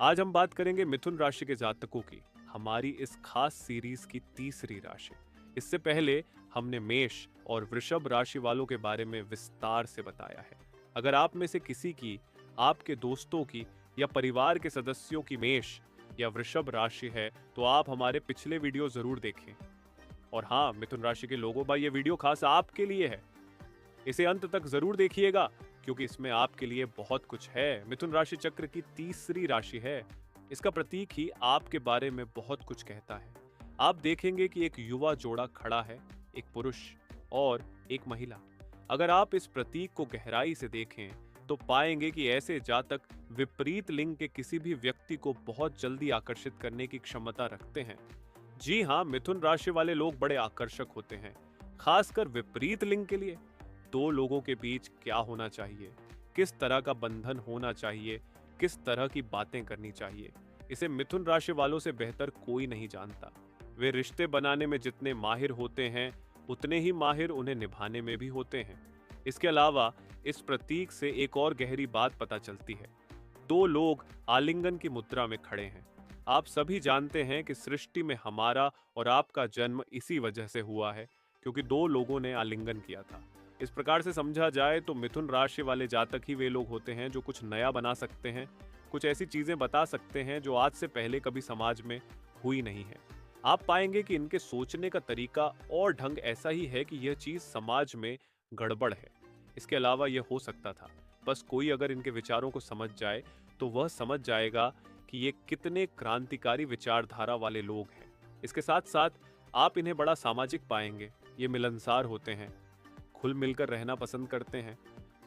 आज हम बात करेंगे मिथुन राशि के जातकों की, हमारी इस खास सीरीज की तीसरी राशि। इससे पहले हमने मेष और वृषभ राशि वालों के बारे में विस्तार से बताया है। अगर आप में से किसी की, आपके दोस्तों की या परिवार के सदस्यों की मेष या वृषभ राशि है तो आप हमारे पिछले वीडियो जरूर देखें। और हाँ, मिथुन राशि के लोगों भाई, ये वीडियो खास आपके लिए है। इसे अंत तक जरूर देखिएगा क्योंकि इसमें आपके लिए बहुत कुछ है। मिथुन राशि चक्र की तीसरी राशि है। इसका प्रतीक ही आपके बारे में बहुत कुछ कहता है। आप देखेंगे कि एक युवा जोड़ा खड़ा है, एक पुरुष और एक महिला। अगर आप इस प्रतीक को गहराई से देखें तो पाएंगे कि ऐसे जातक विपरीत लिंग के किसी भी व्यक्ति को बहुत जल्दी आकर्षित करने की क्षमता रखते हैं। जी हाँ, मिथुन राशि वाले लोग बड़े आकर्षक होते हैं, खासकर विपरीत लिंग के लिए। दो लोगों के बीच क्या होना चाहिए, किस तरह का बंधन होना चाहिए, किस तरह की बातें करनी चाहिए, इसे मिथुन राशि वालों से बेहतर कोई नहीं जानता। वे रिश्ते बनाने में जितने माहिर होते हैं उतने ही माहिर उन्हें निभाने में भी होते हैं। इसके अलावा इस प्रतीक से एक और गहरी बात पता चलती है। दो लोग आलिंगन की मुद्रा में खड़े हैं। आप सभी जानते हैं कि सृष्टि में हमारा और आपका जन्म इसी वजह से हुआ है, क्योंकि दो लोगों ने आलिंगन किया था। इस प्रकार से समझा जाए तो मिथुन राशि वाले जातक ही वे लोग होते हैं जो कुछ नया बना सकते हैं, कुछ ऐसी चीजें बता सकते हैं जो आज से पहले कभी समाज में हुई नहीं है। आप पाएंगे कि इनके सोचने का तरीका और ढंग ऐसा ही है कि यह चीज समाज में गड़बड़ है। इसके अलावा यह हो सकता था, बस कोई अगर इनके विचारों को समझ जाए तो वह समझ जाएगा कि ये कितने क्रांतिकारी विचारधारा वाले लोग हैं। इसके साथ साथ आप इन्हें बड़ा सामाजिक पाएंगे। ये मिलनसार होते हैं, खुल मिलकर रहना पसंद करते हैं,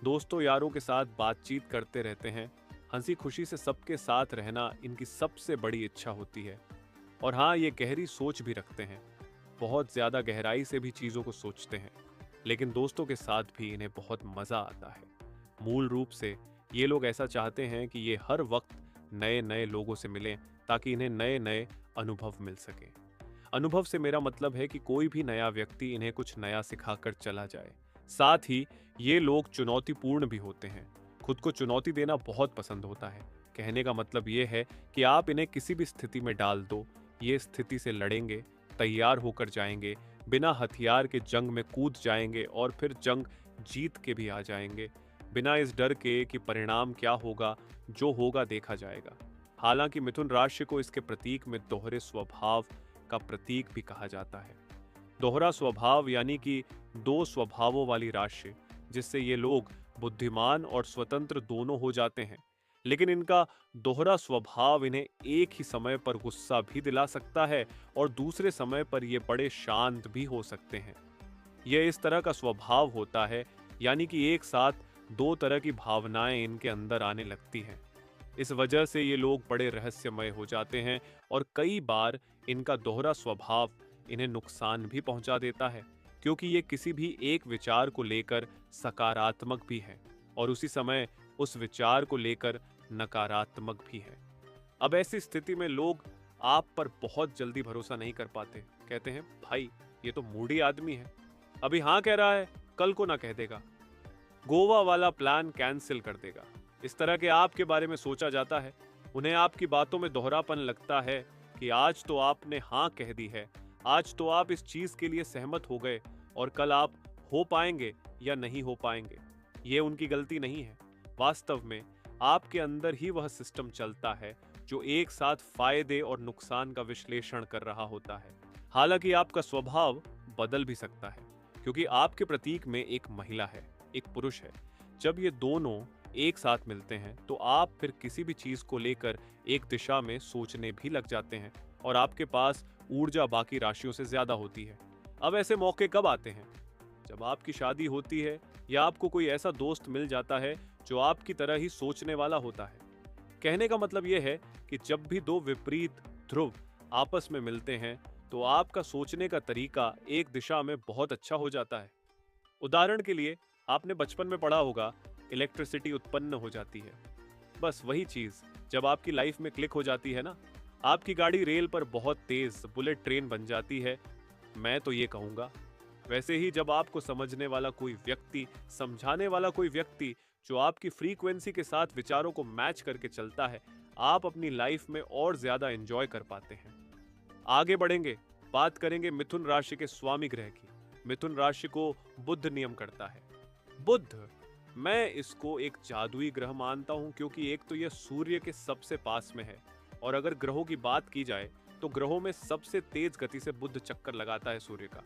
दोस्तों यारों के साथ बातचीत करते रहते हैं, हंसी खुशी से सबके साथ रहना इनकी सबसे बड़ी इच्छा होती है। और हाँ, ये गहरी सोच भी रखते हैं, बहुत ज्यादा गहराई से भी चीजों को सोचते हैं। लेकिन दोस्तों के साथ भी इन्हें बहुत मजा आता है। मूल रूप से ये लोग ऐसा चाहते हैं कि ये हर वक्त नए नए लोगों से मिलें ताकि इन्हें नए नए अनुभव मिल सके। अनुभव से मेरा मतलब है कि कोई भी नया व्यक्ति इन्हें कुछ नया सिखाकर चला जाए। साथ ही ये लोग चुनौतीपूर्ण भी होते हैं, खुद को चुनौती देना बहुत पसंद होता है। कहने का मतलब ये है कि आप इन्हें किसी भी स्थिति में डाल दो, ये स्थिति से लड़ेंगे, तैयार होकर जाएंगे, बिना हथियार के जंग में कूद जाएंगे और फिर जंग जीत के भी आ जाएंगे, बिना इस डर के कि परिणाम क्या होगा। जो होगा देखा जाएगा। हालांकि मिथुन राशि को इसके प्रतीक में दोहरे स्वभाव का प्रतीक भी कहा जाता है। दोहरा स्वभाव यानी कि दो स्वभावों वाली राशि, जिससे ये लोग बुद्धिमान और स्वतंत्र दोनों हो जाते हैं। लेकिन इनका दोहरा स्वभाव इन्हें एक ही समय पर गुस्सा भी दिला सकता है और दूसरे समय पर ये बड़े शांत भी हो सकते हैं। यह इस तरह का स्वभाव होता है, यानी कि एक साथ दो तरह की भावनाएं इनके अंदर आने लगती हैं। इस वजह से ये लोग बड़े रहस्यमय हो जाते हैं और कई बार इनका दोहरा स्वभाव इन्हें नुकसान भी पहुंचा देता है, क्योंकि ये किसी भी एक विचार को लेकर सकारात्मक भी है और उसी समय उस विचार को लेकर नकारात्मक भी है। अब ऐसी स्थिति में लोग आप पर बहुत जल्दी भरोसा नहीं कर पाते। कहते हैं, भाई ये तो मूडी आदमी है, अभी हाँ कह रहा है, कल को ना कह देगा, गोवा वाला प्लान कैंसिल कर देगा। इस तरह के आपके बारे में सोचा जाता है। उन्हें आपकी बातों में दोहरापन लगता है कि आज तो आपने हाँ कह दी है, आज तो आप इस चीज के लिए सहमत हो गए और कल आप हो पाएंगे या नहीं हो पाएंगे। ये उनकी गलती नहीं है। वास्तव में आपके अंदर ही वह सिस्टम चलता है जो एक साथ फायदे और नुकसान का विश्लेषण कर रहा होता है। हालांकि आपका स्वभाव बदल भी सकता है, क्योंकि आपके प्रतीक में एक महिला है, एक पुरुष है। जब ये दोनों एक साथ मिलते हैं तो आप फिर किसी भी चीज को लेकर एक दिशा में सोचने भी लग जाते हैं और आपके पास ऊर्जा बाकी राशियों से ज्यादा होती है। अब ऐसे मौके कब आते हैं? जब आपकी शादी होती है या आपको कोई ऐसा दोस्त मिल जाता है जो आपकी तरह ही सोचने वाला होता है। कहने का मतलब यह है कि जब भी दो विपरीत ध्रुव आपस में मिलते हैं तो आपका सोचने का तरीका एक दिशा में बहुत अच्छा हो जाता है। उदाहरण के लिए, आपने बचपन में पढ़ा होगा, इलेक्ट्रिसिटी उत्पन्न हो जाती है। बस वही चीज जब आपकी लाइफ में क्लिक हो जाती है ना, आपकी गाड़ी रेल पर बहुत तेज बुलेट ट्रेन बन जाती है, मैं तो ये कहूंगा। वैसे ही जब आपको समझने वाला कोई व्यक्ति, समझाने वाला कोई व्यक्ति जो आपकी फ्रीक्वेंसी के साथ विचारों को मैच करके चलता है, आप अपनी लाइफ में और ज्यादा एंजॉय कर पाते हैं। आगे बढ़ेंगे, बात करेंगे मिथुन राशि के स्वामी ग्रह की। मिथुन राशि को बुध नियम करता है। बुध, मैं इसको एक जादुई ग्रह मानता हूं, क्योंकि एक तो यह सूर्य के सबसे पास में है, और अगर ग्रहों की बात की जाए तो ग्रहों में सबसे तेज गति से बुध चक्कर लगाता है सूर्य का।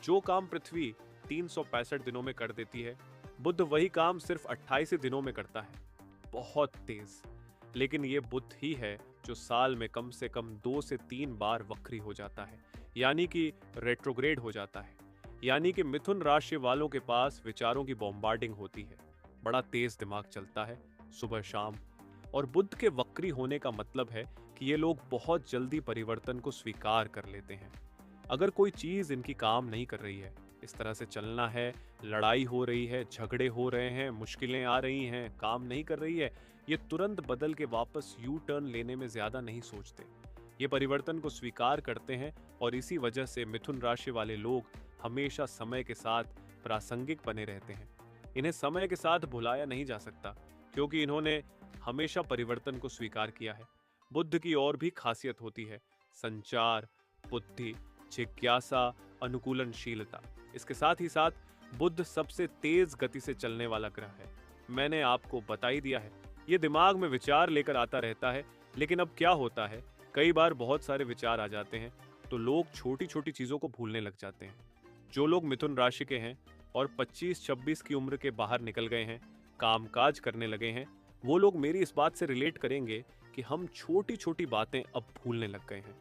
जो काम पृथ्वी 365 दिनों में कर देती है, बुध वही काम सिर्फ 28 दिनों में करता है। बहुत तेज। लेकिन ये बुध ही है जो साल में कम से कम 2 से 3 बार वक्री हो जाता है, यानी कि रेट्रोग्रेड हो जाता है। यानी कि मिथुन राशि वालों के पास विचारों की बॉम्बार्डिंग होती है, बड़ा तेज दिमाग चलता है सुबह शाम। और बुध के वक्री होने का मतलब है कि ये लोग बहुत जल्दी परिवर्तन को स्वीकार कर लेते हैं। अगर कोई चीज इनकी काम नहीं कर रही है, इस तरह से चलना है, लड़ाई हो रही है, झगड़े हो रहे हैं, मुश्किलें आ रही हैं, काम नहीं कर रही है, ये तुरंत बदल के वापस यू टर्न लेने में ज्यादा नहीं सोचते। ये परिवर्तन को स्वीकार करते हैं, और इसी वजह से मिथुन राशि वाले लोग हमेशा समय के साथ प्रासंगिक बने रहते हैं। इन्हें समय के साथ भुलाया नहीं जा सकता, क्योंकि इन्होंने हमेशा परिवर्तन को स्वीकार किया है। बुद्ध की और भी खासियत होती है, संचार, बुद्धि, जिज्ञासा, अनुकूलनशीलता। इसके साथ ही साथ बुध सबसे तेज गति से चलने वाला ग्रह है। मैंने आपको बता ही दिया है, ये दिमाग में विचार लेकर आता रहता है। लेकिन अब क्या होता है, कई बार बहुत सारे विचार आ जाते हैं तो लोग छोटी छोटी चीजों को भूलने लग जाते हैं। जो लोग मिथुन राशि के हैं और 25-26 की उम्र के बाहर निकल गए हैं, कामकाज करने लगे हैं, वो लोग मेरी इस बात से रिलेट करेंगे कि हम छोटी छोटी बातें अब भूलने लग गए हैं।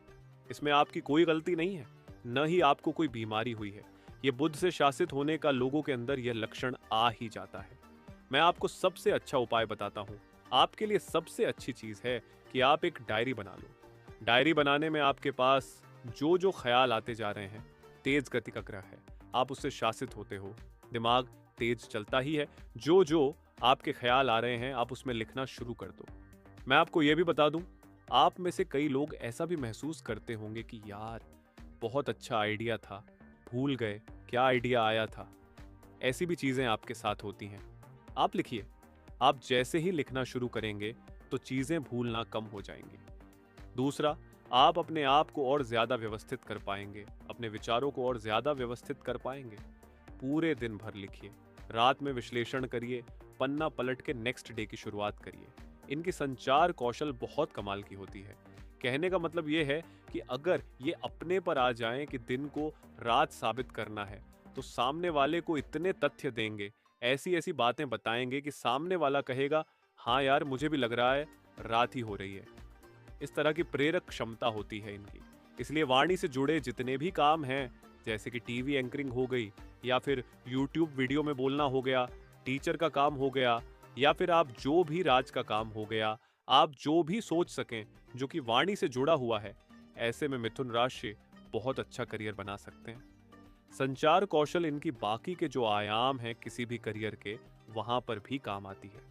इसमें आपकी कोई गलती नहीं है, न ही आपको कोई बीमारी हुई है। ये बुध से शासित होने का लोगों के अंदर यह लक्षण आ ही जाता है। मैं आपको सबसे अच्छा उपाय बताता हूँ। आपके लिए सबसे अच्छी चीज है कि आप एक डायरी बना लो। डायरी बनाने में आपके पास जो जो ख्याल आते जा रहे हैं, तेज गति का ग्रह है, आप उससे शासित होते हो, दिमाग तेज चलता ही है। जो जो आपके ख्याल आ रहे हैं, आप उसमें लिखना शुरू कर दो। मैं आपको यह भी बता दूं, आप में से कई लोग ऐसा भी महसूस करते होंगे कि यार बहुत अच्छा आइडिया था, भूल गए क्या आइडिया आया था। ऐसी भी चीजें आपके साथ होती हैं। आप लिखिए। आप जैसे ही लिखना शुरू करेंगे तो चीजें भूलना कम हो जाएंगी। दूसरा, आप अपने आप को और ज्यादा व्यवस्थित कर पाएंगे, अपने विचारों को और ज्यादा व्यवस्थित कर पाएंगे। पूरे दिन भर लिखिए, रात में विश्लेषण करिए, पन्ना पलट के नेक्स्ट डे की शुरुआत करिए। इनकी संचार कौशल बहुत कमाल की होती है। कहने का मतलब ये है कि अगर ये अपने पर आ जाएं कि दिन को रात साबित करना है, तो सामने वाले को इतने तथ्य देंगे, ऐसी ऐसी बातें बताएंगे कि सामने वाला कहेगा हाँ यार मुझे भी लग रहा है रात ही हो रही है। इस तरह की प्रेरक क्षमता होती है इनकी। इसलिए वाणी से जुड़े जितने भी काम हैं, जैसे कि टीवी एंकरिंग हो गई, या फिर यूट्यूब वीडियो में बोलना हो गया, टीचर का काम हो गया, या फिर आप जो भी राज का काम हो गया, आप जो भी सोच सकें जो कि वाणी से जुड़ा हुआ है, ऐसे में मिथुन राशि बहुत अच्छा करियर बना सकते हैं। संचार कौशल इनकी बाकी के जो आयाम हैं किसी भी करियर के, वहां पर भी काम आती है।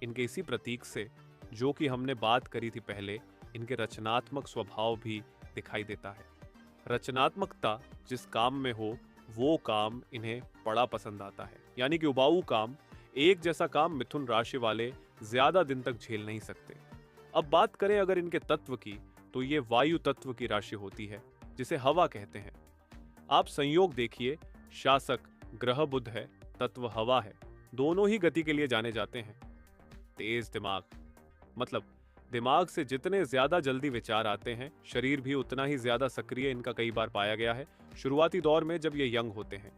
इनके इसी प्रतीक से, जो कि हमने बात करी थी पहले, इनके रचनात्मक स्वभाव भी दिखाई देता है। रचनात्मकता जिस काम में हो, वो काम इन्हें बड़ा पसंद आता है। यानी कि उबाऊ काम, एक जैसा काम मिथुन राशि वाले ज्यादा दिन तक झेल नहीं सकते। अब बात करें अगर इनके तत्व की, तो ये वायु तत्व की राशि होती है, जिसे हवा कहते हैं। आप संयोग देखिए, शासक ग्रह बुध है, तत्व हवा है। दोनों ही गति के लिए जाने जाते हैं। तेज दिमाग, मतलब दिमाग से जितने ज्यादा जल्दी विचार आते हैं, शरीर भी उतना ही ज्यादा सक्रिय इनका कई बार पाया गया है, शुरुआती दौर में जब ये यंग होते हैं।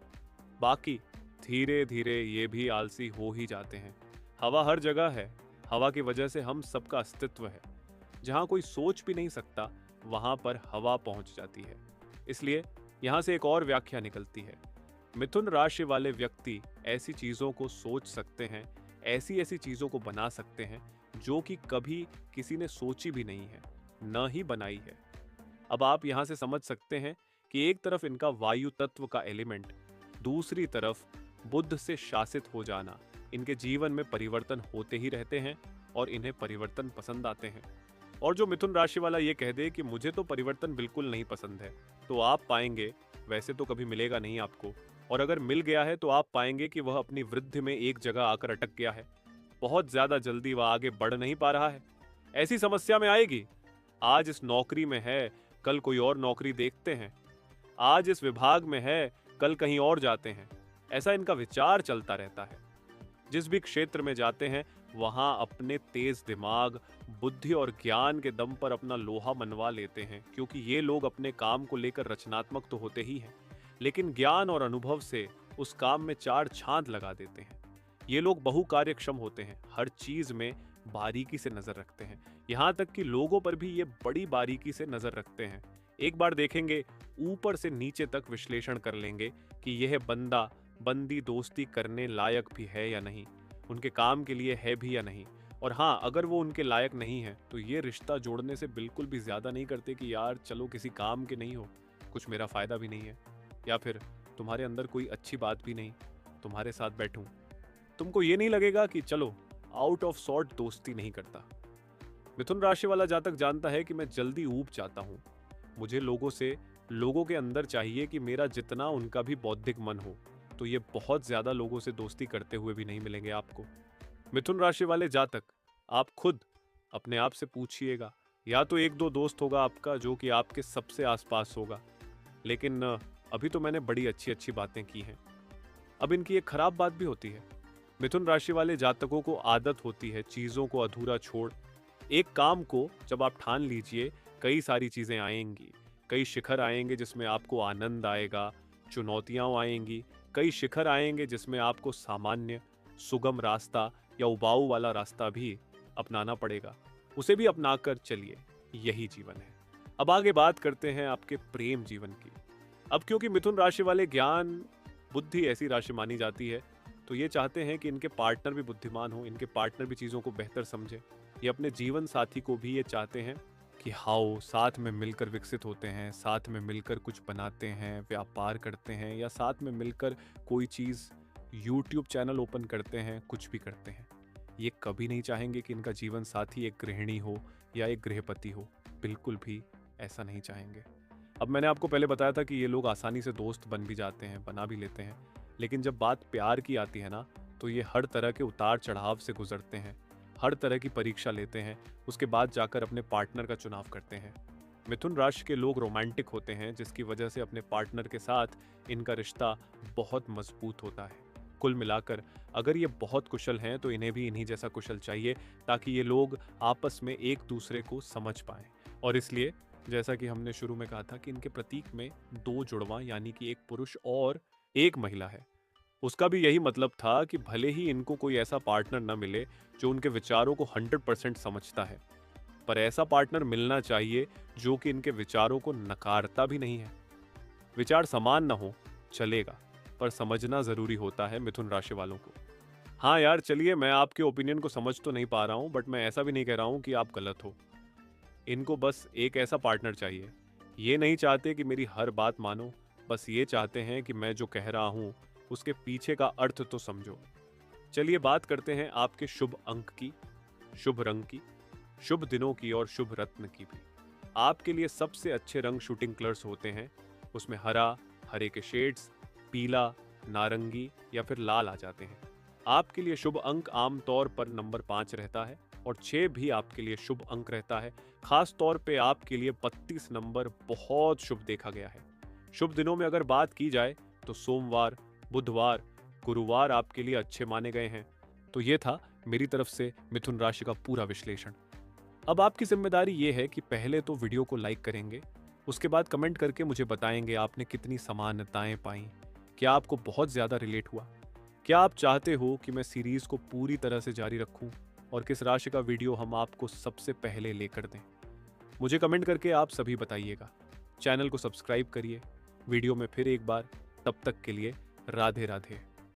बाकी धीरे धीरे ये भी आलसी हो ही जाते हैं। हवा हर जगह है, हवा की वजह से हम सबका अस्तित्व है। जहां कोई सोच भी नहीं सकता, वहां पर हवा पहुंच जाती है। इसलिए यहां से एक और व्याख्या निकलती है, मिथुन राशि वाले व्यक्ति ऐसी चीजों को सोच सकते हैं, ऐसी ऐसी चीजों को बना सकते हैं जो कि कभी किसी ने सोची भी नहीं है, न ही बनाई है। अब आप यहां से समझ सकते हैं कि एक तरफ इनका वायु तत्व का एलिमेंट, दूसरी तरफ बुध से शासित हो जाना, इनके जीवन में परिवर्तन होते ही रहते हैं और इन्हें परिवर्तन पसंद आते हैं। और जो मिथुन राशि वाला ये कह दे कि मुझे तो परिवर्तन बिल्कुल नहीं पसंद है, तो आप पाएंगे वैसे तो कभी मिलेगा नहीं आपको। और अगर मिल गया है तो आप पाएंगे कि वह अपनी वृद्धि में एक जगह आकर अटक गया है। बहुत ज्यादा जल्दी वह आगे बढ़ नहीं पा रहा है। ऐसी समस्या में आएगी। आज इस नौकरी में है, कल कोई और नौकरी देखते हैं। आज इस विभाग में है, कल कहीं और जाते हैं। ऐसा इनका विचार चलता रहता है। जिस भी क्षेत्र में जाते हैं वहां अपने तेज दिमाग, बुद्धि और ज्ञान के दम पर अपना लोहा मनवा लेते हैं, क्योंकि ये लोग अपने काम को लेकर रचनात्मक तो होते ही हैं, लेकिन ज्ञान और अनुभव से उस काम में चार चांद लगा देते हैं। ये लोग बहुकार्यक्षम होते हैं, हर चीज में बारीकी से नजर रखते हैं, यहाँ तक कि लोगों पर भी ये बड़ी बारीकी से नजर रखते हैं। एक बार देखेंगे, ऊपर से नीचे तक विश्लेषण कर लेंगे कि यह बंदा बंदी दोस्ती करने लायक भी है या नहीं, उनके काम के लिए है भी या नहीं। और हाँ, अगर वो उनके लायक नहीं है तो ये रिश्ता जोड़ने से बिल्कुल भी ज्यादा नहीं करते कि यार चलो किसी काम के नहीं हो, कुछ मेरा फायदा भी नहीं है, या फिर तुम्हारे अंदर कोई अच्छी बात भी नहीं, तुम्हारे साथ बैठूं। तुमको ये नहीं लगेगा कि चलो आउट ऑफ सॉर्ट दोस्ती नहीं करता। मिथुन राशि वाला जातक जानता है कि मैं जल्दी ऊब जाता हूँ। मुझे लोगों के अंदर चाहिए कि मेरा जितना उनका भी बौद्धिक मन हो, तो ये बहुत ज्यादा लोगों से दोस्ती करते हुए भी नहीं मिलेंगे आपको। मिथुन राशि वाले जातक, आप खुद अपने आप से पूछिएगा, या तो एक दो दोस्त होगा आपका जो कि आपके सबसे आसपास होगा, लेकिन अभी तो मैंने बड़ी अच्छी अच्छी बातें की हैं। अब इनकी एक खराब बात भी होती है। मिथुन राशि वाले जातकों को आदत होती है चीजों को अधूरा छोड़। एक काम को जब आप ठान लीजिए, कई सारी चीजें आएंगी, कई शिखर आएंगे जिसमें आपको आनंद आएगा, चुनौतियां आएंगी, कई शिखर आएंगे जिसमें आपको सामान्य सुगम रास्ता या उबाऊ वाला रास्ता भी अपनाना पड़ेगा। उसे भी अपनाकर चलिए, यही जीवन है। अब आगे बात करते हैं आपके प्रेम जीवन की। अब क्योंकि मिथुन राशि वाले ज्ञान बुद्धि ऐसी राशि मानी जाती है, तो ये चाहते हैं कि इनके पार्टनर भी बुद्धिमान हो, इनके पार्टनर भी चीज़ों को बेहतर समझे। ये अपने जीवन साथी को भी ये चाहते हैं कि हाँ, साथ में मिलकर विकसित होते हैं, साथ में मिलकर कुछ बनाते हैं, व्यापार करते हैं, या साथ में मिलकर कोई चीज़ यूट्यूब चैनल ओपन करते हैं, कुछ भी करते हैं। ये कभी नहीं चाहेंगे कि इनका जीवन साथी एक गृहिणी हो या एक गृहपति हो, बिल्कुल भी ऐसा नहीं चाहेंगे। अब मैंने आपको पहले बताया था कि ये लोग आसानी से दोस्त बन भी जाते हैं, बना भी लेते हैं, लेकिन जब बात प्यार की आती है ना, तो ये हर तरह के उतार चढ़ाव से गुजरते हैं, हर तरह की परीक्षा लेते हैं, उसके बाद जाकर अपने पार्टनर का चुनाव करते हैं। मिथुन राशि के लोग रोमांटिक होते हैं, जिसकी वजह से अपने पार्टनर के साथ इनका रिश्ता बहुत मजबूत होता है। कुल मिलाकर अगर ये बहुत कुशल हैं तो इन्हें भी इन्हीं जैसा कुशल चाहिए, ताकि ये लोग आपस में एक दूसरे को समझ पाएं। और इसलिए जैसा कि हमने शुरू में कहा था कि इनके प्रतीक में दो जुड़वा यानी कि एक पुरुष और एक महिला है। उसका भी यही मतलब था कि भले ही इनको कोई ऐसा पार्टनर न मिले जो उनके विचारों को 100% समझता है, पर ऐसा पार्टनर मिलना चाहिए जो कि इनके विचारों को नकारता भी नहीं है। विचार समान न हो चलेगा, पर समझना जरूरी होता है मिथुन राशि वालों को। हाँ यार, चलिए, मैं आपके ओपिनियन को समझ तो नहीं पा रहा हूँ, बट मैं ऐसा भी नहीं कह रहा हूँ कि आप गलत हो। इनको बस एक ऐसा पार्टनर चाहिए। ये नहीं चाहते कि मेरी हर बात मानो, बस ये चाहते हैं कि मैं जो कह रहा हूँ उसके पीछे का अर्थ तो समझो। चलिए बात करते हैं आपके शुभ अंक की, शुभ रंग की, शुभ दिनों की और शुभ रत्न की भी। आपके लिए सबसे अच्छे रंग शूटिंग कलर्स होते हैं। उसमें हरा, हरे के शेड्स, पीला, नारंगी या फिर लाल आ जाते हैं। आपके लिए शुभ अंक आमतौर पर नंबर 5 रहता है और 6 भी आपके लिए शुभ अंक रहता है। खास तौर पे आपके लिए 32 नंबर बहुत शुभ देखा गया है। शुभ दिनों में अगर बात की जाए तो सोमवार, बुधवार, गुरुवार आपके लिए अच्छे माने गए हैं। तो ये था मेरी तरफ से मिथुन राशि का पूरा विश्लेषण। अब आपकी जिम्मेदारी ये है कि पहले तो वीडियो को लाइक करेंगे, उसके बाद कमेंट करके मुझे बताएंगे आपने कितनी समानताएं पाई, क्या आपको बहुत ज्यादा रिलेट हुआ, क्या आप चाहते हो कि मैं सीरीज को पूरी तरह से जारी रखूं, और किस राशि का वीडियो हम आपको सबसे पहले लेकर दें। मुझे कमेंट करके आप सभी बताइएगा। चैनल को सब्सक्राइब करिए। वीडियो में फिर एक बार, तब तक के लिए राधे राधे।